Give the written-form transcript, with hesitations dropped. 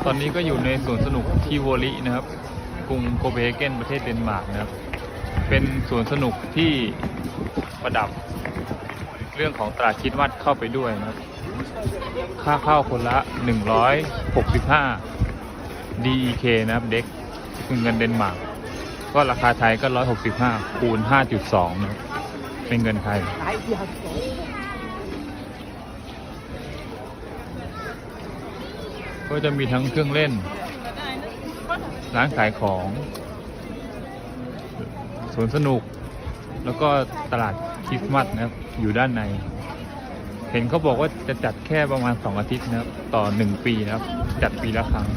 ตอนนี้ก็อยู่ในสวนสนุกทิโวลินะครับกรุงโคเปนเฮเกนประเทศเดนมาร์กนะครับเป็นสวนสนุกที่ประดับเรื่องของตลาดคริสต์มาสเข้าไปด้วยนะครับค่าเข้าคนละ165 DEK นะครับเด็กคือเงินเดนมาร์กก็ราคาไทยก็165คูณ 5.2 นะครับเป็นเงินไทยก็จะมีทั้งเครื่องเล่นร้านขายของสวนสนุกแล้วก็ตลาดคริสต์มาสนะครับอยู่ด้านในเห็นเขาบอกว่าจะจัดแค่ประมาณ2 อาทิตย์นะครับต่อ1 ปีนะครับจัดปีละครั้ง